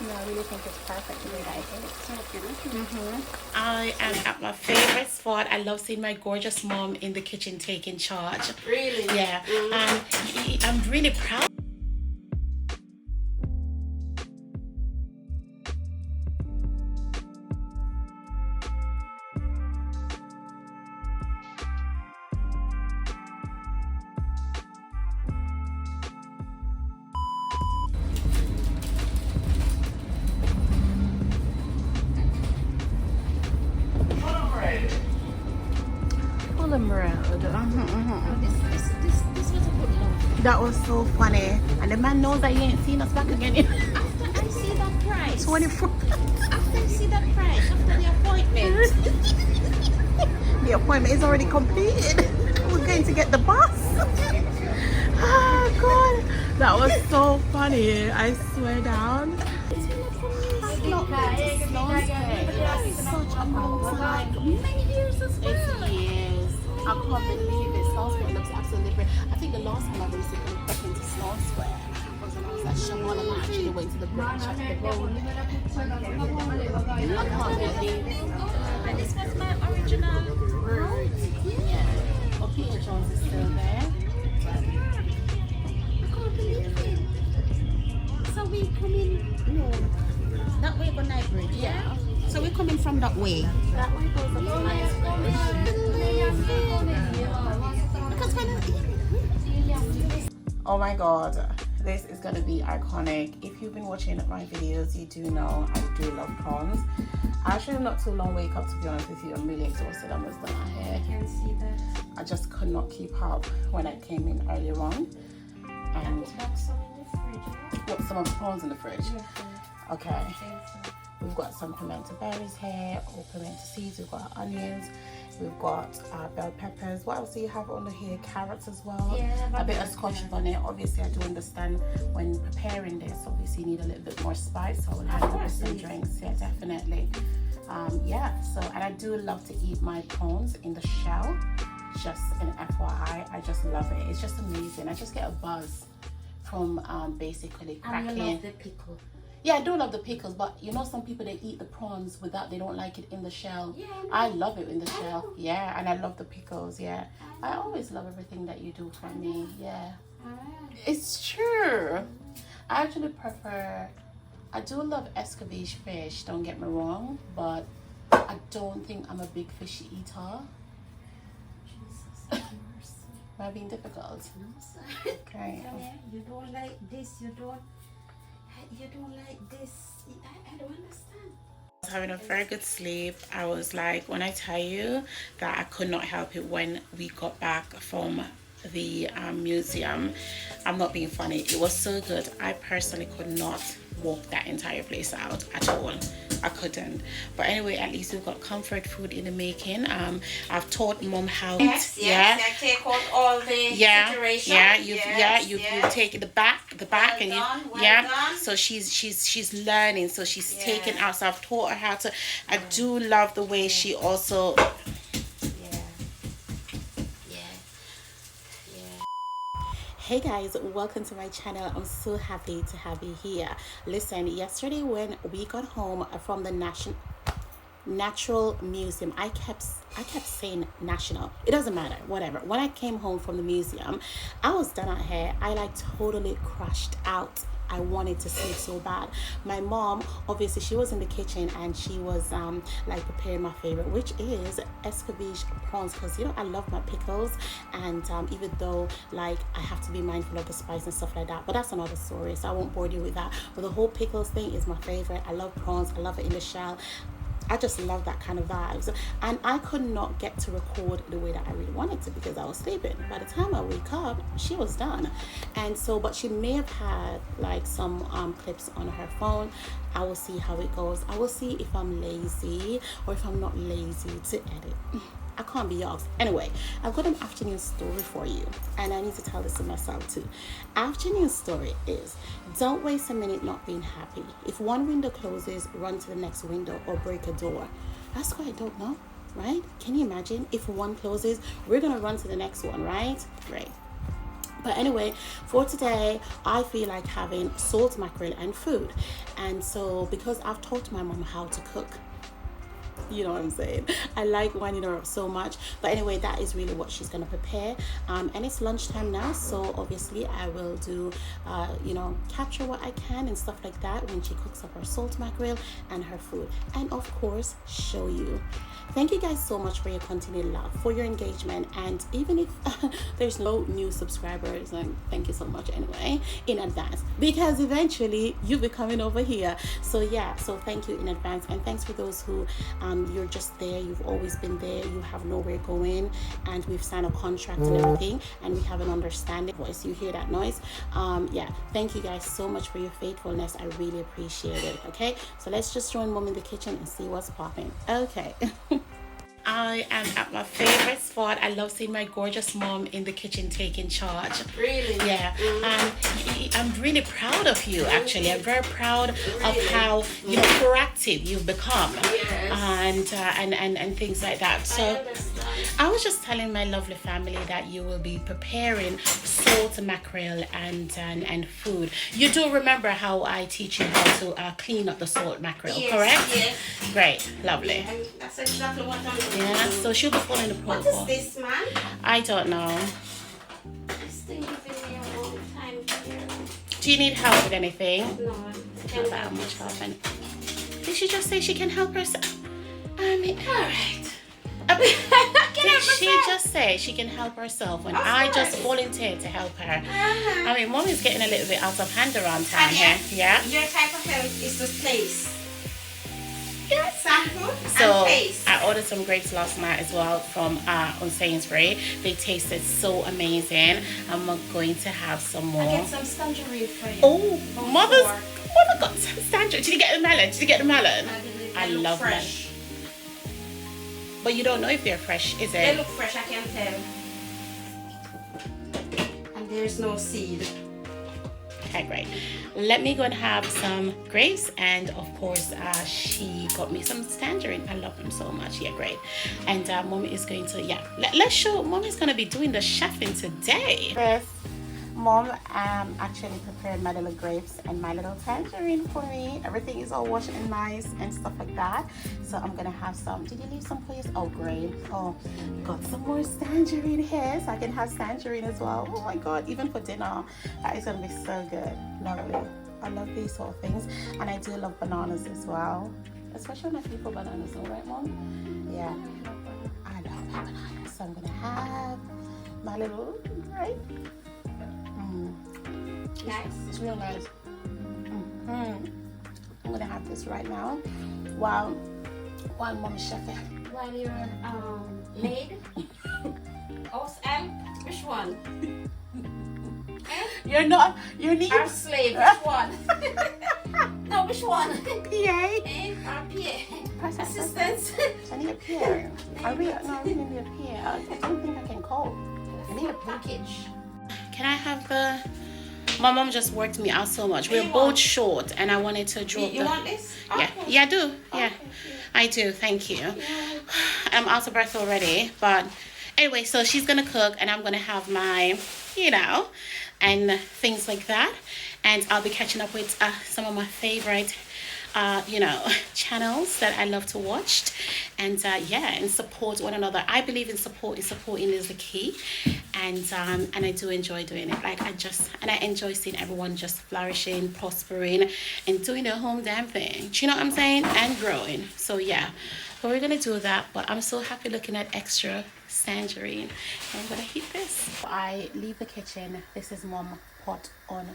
No, I really think it's perfect the way that it is. So good. I am at my favorite spot. I love seeing my gorgeous mom in the kitchen taking charge. Really? Yeah. I'm really proud. Fulham Road. This was a good one. That was so funny. And the man knows that he ain't seen us back again. After I see that price. 24. After I see that price, after the appointment. The appointment is already completed. We're going to get the bus. Oh God, that was so funny. I swear down. I've not been to Sloan's in such a long time. Many years as well. It's years. I can't believe it. Sloan Square looks absolutely different. I think the last time I recently went into Sloan Square was when I was at Shamon and I actually went to the British at the road. I can't believe it. And this was my original road. Yeah. Oh, Peter Jones is still there. I can't believe it. So we come in, that way, but night bridge, yeah? So we're coming from that way. That way goes up to nice. Because when Oh my God, this is gonna be iconic. If you've been watching my videos, you do know I do love prawns. I actually not too long wake up, to be honest with you. I'm really exhausted. I almost done my hair. I can see that. I just could not keep up when I came in earlier on. And Back some in the fridge. got some of the prawns in the fridge. Okay. Yeah. We've got some pimento berries here, or pimento seeds. We've got onions. We've got bell peppers. What else do you have under here? Carrots as well. Yeah, A bit of scotch bonnet. Obviously, I do understand when preparing this. Obviously, you need a little bit more spice. So I will have it with some drinks. Yeah, definitely. Yeah. So, and I do love to eat my prawns in the shell. Just an FYI, I just love it. It's just amazing. I just get a buzz from basically cracking. And I love the pickle. Yeah, I do love the pickles, but you know some people, they eat the prawns without, they don't like it in the shell. Yeah, I love it in the shell. Yeah, and I love the pickles. Yeah, I always love everything that you do for me. Yeah, it's true. I actually prefer, I do love escovitch fish, don't get me wrong, but I don't think I'm a big fish eater. Jesus, Am I being difficult? no, sir. Okay. You don't like this, you don't like this. I don't understand. I was having a very good sleep. I was like, when I tell you that I could not help it when we got back from the museum, I'm not being funny. It was so good. I personally could not walk that entire place out at all. I couldn't. But anyway, at least we've got comfort food in the making. I've taught mom how I take out all the situation. You take the back and well done. So she's learning, so she's taking out. So I've taught her how to. I do love the way she also. Hey guys, welcome to my channel. I'm so happy to have you here. Listen, yesterday when we got home from the Natural Museum, I kept saying national, it doesn't matter, whatever. When I came home from the museum, I was done out here. I like totally crashed out. I wanted to sleep so bad. My mom, obviously, she was in the kitchen and she was like preparing my favorite, which is escovitch prawns, because you know I love my pickles, and even though like I have to be mindful of the spice and stuff like that, but that's another story, so I won't bore you with that. But the whole pickles thing is my favorite. I love prawns. I love it in the shell. I just love that kind of vibes, and I could not get to record the way that I really wanted to because I was sleeping. By the time I wake up, she was done. And so, but she may have had like some clips on her phone. I will see how it goes. I will see if I'm lazy or if I'm not lazy to edit. I can't be yours. Anyway, I've got an afternoon story for you, and I need to tell this to myself too. Afternoon story is, don't waste a minute not being happy. If one window closes, run to the next window or break a door. That's why I don't know, right? Can you imagine if one closes, we're gonna run to the next one, right? Great. But anyway, for today, I feel like having salt mackerel and food. And so because I've taught my mom how to cook, you know what I'm saying, I like winding her up so much. But anyway, that is really what she's gonna prepare, and it's lunchtime now, so obviously I will do capture what I can and stuff like that when she cooks up her salt mackerel and her food, and of course show you. Thank you guys so much for your continued love, for your engagement, and even if there's no new subscribers, thank you so much anyway in advance, because eventually you'll be coming over here. So yeah, so thank you in advance, and thanks for those who you're just there, you've always been there, you have nowhere going, and we've signed a contract and everything, and we have an understanding. Voice, you hear that noise? Yeah, thank you guys so much for your faithfulness. I really appreciate it. Okay, so let's just join mom in the kitchen and see what's popping. Okay. I am at my favorite spot. I love seeing my gorgeous mom in the kitchen taking charge. Really? Yeah. I'm really proud of you, actually. I'm very proud of how proactive you've become. Yes. And things like that. So I was just telling my lovely family that you will be preparing salt mackerel and food. You do remember how I teach you how to clean up the salt mackerel, Yes, correct? yes. Great, lovely. And that's exactly what I'm doing. Yeah, so she'll be following the What protocol. is this, man? I don't know. This thing has been here a long time here. Do you need help with anything? No, Not that much help. Did she just say she can help herself? I mean, alright. Did she just say she can help herself when I just volunteered to help her? I mean, mom is getting a little bit out of hand around town here. Yeah? Your type of help is to taste. Yeah. Sample So and taste. I ordered some grapes last night as well from on Sainsbury. They tasted so amazing. I'm going to have some more. I get some tangerine for you. Oh, mother got some tangerine. Did you get the melon? Did you get the melon? I love fresh. melon. But you don't know if they're fresh, is it? They look fresh, I can tell. And there's no seed. Okay, great. Let me go and have some grapes, and of course she got me some tangerine. I love them so much. Yeah, great. And mommy is going to let's show. Mommy's going to be doing the chefing today. Yes, mom actually prepared my little grapes and my little tangerine for me. Everything is all washed and nice and stuff like that. So I'm gonna have some. Did you leave some for you? Oh, great. Oh, got some more tangerine here, so I can have tangerine as well. Oh my god, even for dinner, that is gonna be so good. Lovely. I love these sort of things, and I do love bananas as well, especially when I people bananas. All right, mom? Yeah, I love bananas. So I'm gonna have my little grape. Nice. It's real nice. I'm gonna have this right now while mom is chefing. While you're maid? Which one? You're not. You're need. Our slave. Which one? No, which one? PA. Our PA. Assistant. Assistant. I need a PA. I really need a PA. I don't think I can call. I need a package. Can I have the? My mom just worked me out so much. We're both short, and I wanted to drop You want this? Yeah, Okay. yeah, I do. Yeah, Okay. I do. Thank you. I'm out of breath already, but anyway, so she's gonna cook, and I'm gonna have my, and things like that, and I'll be catching up with some of my favorite channels that I love to watch, and and support one another. I believe in support. Supporting is the key, and I do enjoy doing it. I enjoy seeing everyone just flourishing, prospering, and doing their home damn thing. Do you know what I'm saying? And growing. So yeah, but we're gonna do that. But I'm so happy looking at extra tangerine. I'm gonna heat this. I leave the kitchen. This is mom pot on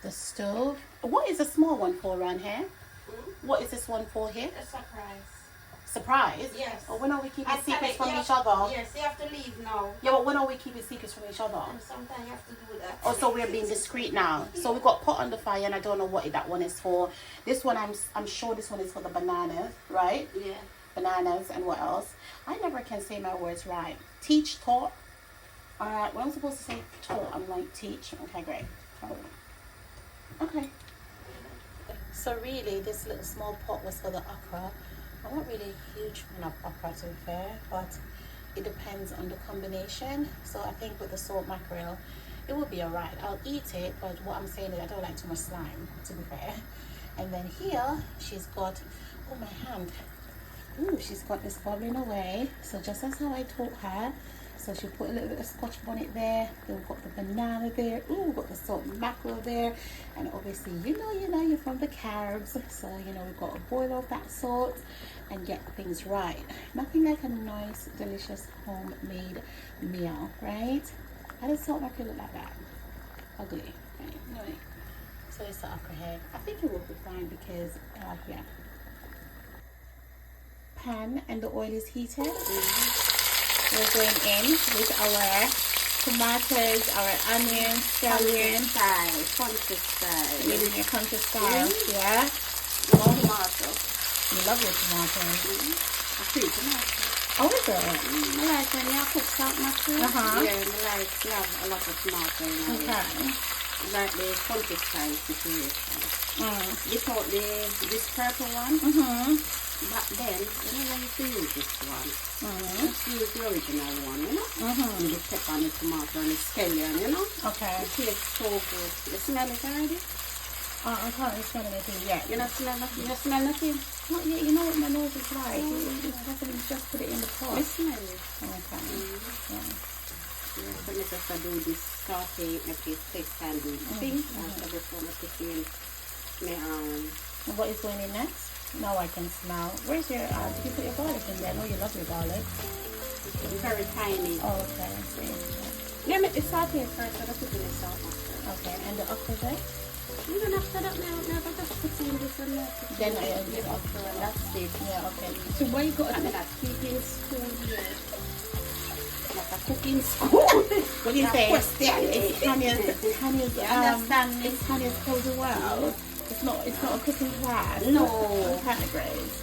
the stove. What is the small one for around here? What is this one for here? A surprise. Surprise? Yes. Or when are we keeping secrets from you each other? Yes, you have to leave now. Yeah, but when are we keeping secrets from each other? Sometimes you have to do that. Oh, so we're being discreet now. So we got pot on the fire, and I don't know what that one is for. This one, I'm sure this one is for the bananas, right? Yeah. Bananas, and what else? I never can say my words right. Teach, taught. When I'm supposed to say taught, I'm like teach. Okay, great. Okay. So really, this little small pot was for the okra. I'm not really a huge fan of okra, to be fair, but it depends on the combination. So I think with the salt mackerel, it will be alright. I'll eat it, but what I'm saying is I don't like too much slime, to be fair. And then here she's got, oh my hand, ooh, she's got this bubbling away. So just as how I taught her. So she put a little bit of scotch bonnet there. Then we've got the banana there. Ooh, we've got the salt and mackerel there. And obviously, you know, you're from the Caribs. So, you know, we've got to boil off that salt and get things right. Nothing like a nice, delicious homemade meal, right? How does salt mackerel look like that? Ugly, right? No. So it's the okra here. I think it will be fine because, yeah. Pan and the oil is heated. We're going in with our tomatoes, our onions, scallions. Country style. Living your country style, yeah. More tomato. You love your tomatoes. I feel tomato. Oh, is it? I like when you cook salt mackerel. Uh-huh. Yeah, I like to have a lot of tomato in it. Okay. Like the country style situation. You thought this purple one, but then you know when you use this one, just use the original one, you know. With the pepper and the tomato and the scallion, you know. Okay. It tastes so good. You smell it already? I can't really smell anything yet. You not smell nothing? You smell nothing? Not yet. You know what my nose is like. Just put it in the pot. You smell it. Okay. Yeah. So I just do this saute, make it taste and do thing. And before I put in my And what is going in next? Now I can smell. Where's your, did you put your garlic in there? I know you love your garlic. very tiny. Oh, okay. Let me saute it first, so I put in the salt after. Okay, and the okra there? And then after that, now I just put in this and that. Then I add the okra and that's it. Yeah, okay. So what you got? And then that cooking spoon here. Like a cooking spoon. What do you say? Question. It's Tanya's, understand me? it's Tanya's cozy world. It's not a cooking class. No. Categories.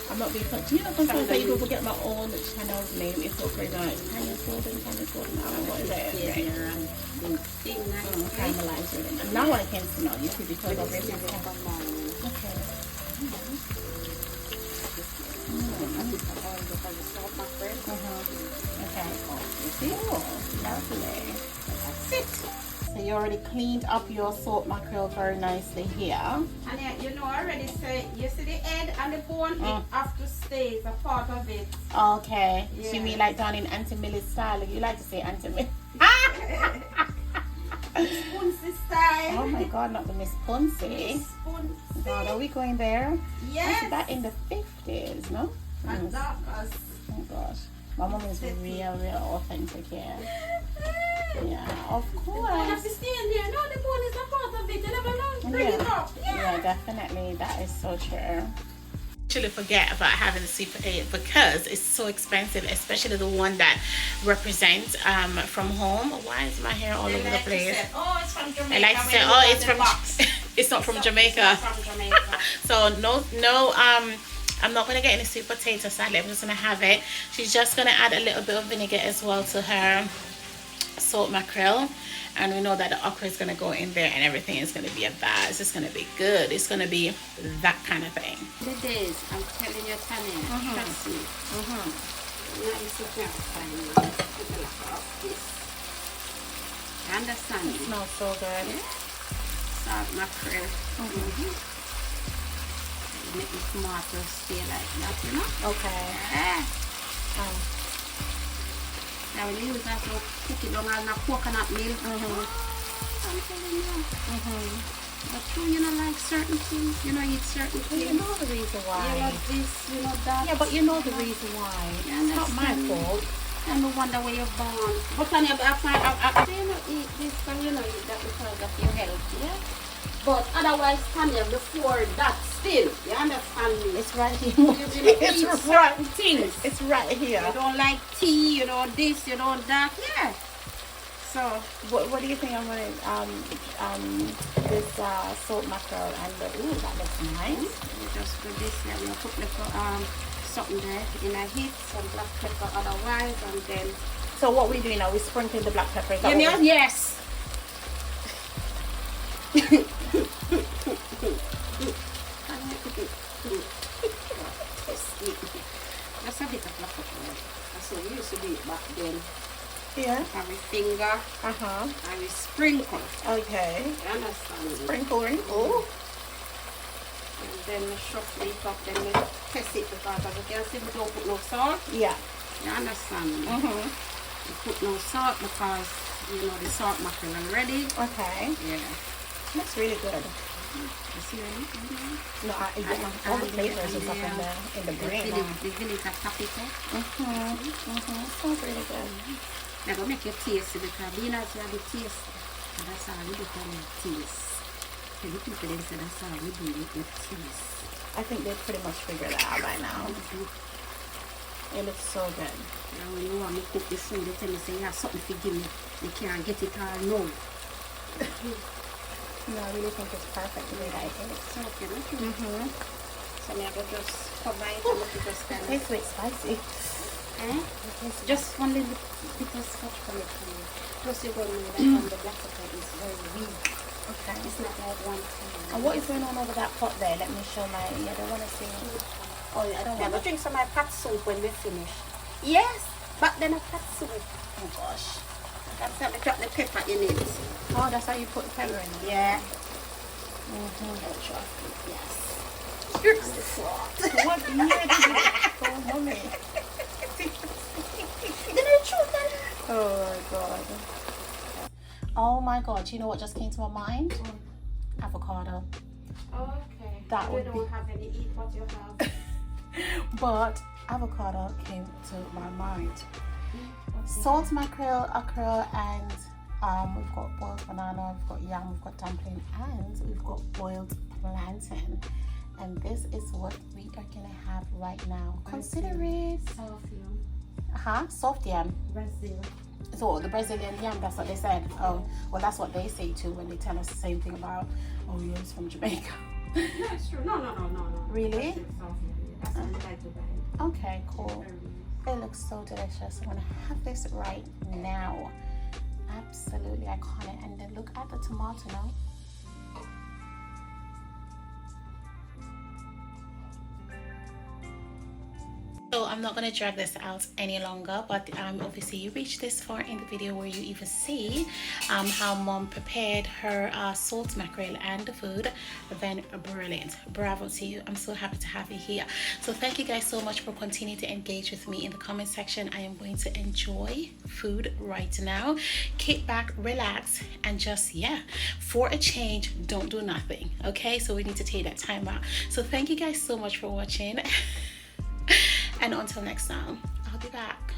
I'm not being funny. Do you know sometimes I even forget my own channel's name? It's so crazy. Tanya's Golden. What is it? Caramelized. And now I can smell, you see, because of it. Okay. Okay. You see? Oh, lovely. That's it. So you already cleaned up your salt mackerel very nicely here. And yeah, you know, I already said, you see the head and the bone, it have to stay, it's a part of it. Okay. Yeah. So you mean like down in Auntie Millie's style? You like to say Auntie Millie? Spunsy style. Oh my God, not the Miss Ponce. God, are we going there? Yes. That in the 50s, no? And dark as. Oh gosh. My mom is real authentic here. Yeah, of course. I have to stay in there. No, the bone is a part of it. You never know. Bring it up. Yeah, definitely. That is so true. Actually forget about having the Super 8 because it's so expensive, especially the one that represents from home. Why is my hair all over the place? Oh, it's from Jamaica. I like to say, oh, it's from it's not from Jamaica. From Jamaica. So no I'm not gonna get any sweet potato sadly. I'm just gonna have it. She's just gonna add a little bit of vinegar as well to her salt mackerel, and we know that the okra is gonna go in there and everything is gonna be a bath. It's just gonna be good. It's gonna be that kind of thing. The days, I'm telling you, Tanya, trust me. Now you sit down, fine. Put the lock off this. You understand me? It smells so good. Yeah. Salt mackerel. Make the tomatoes stay like that, you know? Okay. Yeah. Now when you use that to cook it down on a coconut milk. I'm telling you. But you know, like certain things, you know, eat certain things. You know the reason why. You know this, you know that. Yeah, but you know the reason why. It's not my fault. I no wonder where you're born. But when you you know, eat this and you know eat that because of your health, yeah? But otherwise, Tanya, before that, still, you understand me? It's right here. It's right things. It's right here. You don't like tea, you don't this, you don't that, yeah. So, what do you think I'm gonna this salt mackerel and the ooh, that looks nice. you just do this, and you put little something there in a heat, some black pepper otherwise, and then. So what we doing now? We sprinkling the black pepper. Is that You what know, we- yes. That's a bit of black pepper. That's what we used to do it back then. Yeah. I will finger. Uh-huh. I will sprinkle. Okay. You understand? Sprinkle, wrinkle. And then we shuffle it up, then we test it because as you can see, we don't put no salt. Yeah. You understand? Mm-hmm. We put no salt because, you know, the salt mackerel already. Okay. Yeah. That's really good. You see what No, all the flavors and stuff in the brain. The vinegar top it up. Sounds really good. Now go make your taste because being as you have the taste, and that's how we do the taste. The people them say that's how we do it with taste. I think they pretty much figured that out by now. It looks so good. Now when you want me cook this food, they tell me say you have something to give me. You can't get it all no. No, I really think it's perfect the way that it is. So okay, so I'm going to just cover it and let it just kind of... It tastes a bit spicy. Just one little bit of scotch from it. Plus you're going to know that the black pepper is very weak. Okay. It's not like one thing. And what is going on over that pot there? Let me show my... I don't want to see... Oh, yeah, I don't want to... drink some of my pat soup when we finish. Yes, but then a pat soup. Oh, gosh. That's how they drop the pepper in it. Oh, that's how you put the pepper in it? Yeah. Yes. You're the fraud. What year did you... Oh, mommy. Oh, my God. Oh, my God. You know what just came to my mind? Avocado. Okay. That you would don't be... have any eat what you have. But avocado came to my mind. Salt mackerel, okra, and we've got boiled banana, we've got yam, we've got dumpling, and we've got boiled plantain. And this is what we are gonna have right now. Consider it. Soft yam. Soft yam. Brazil. So the Brazilian yam, that's what they said. Oh, well, that's what they say too when they tell us the same thing about, oh, you're from Jamaica. No, it's true. No. Really? That's what I like to buy. Okay, cool. It looks so delicious. I'm gonna have this right now. Absolutely iconic. And then look at the tomato now. So I'm not going to drag this out any longer, but obviously you reached this far in the video where you even see how mom prepared her salt mackerel and the food. Then brilliant. Bravo to you. I'm so happy to have you here. So thank you guys so much for continuing to engage with me in the comment section. I am going to enjoy food right now. Kick back, relax, and just, for a change, don't do nothing. Okay, so we need to take that time out. So thank you guys so much for watching. And until next time, I'll be back.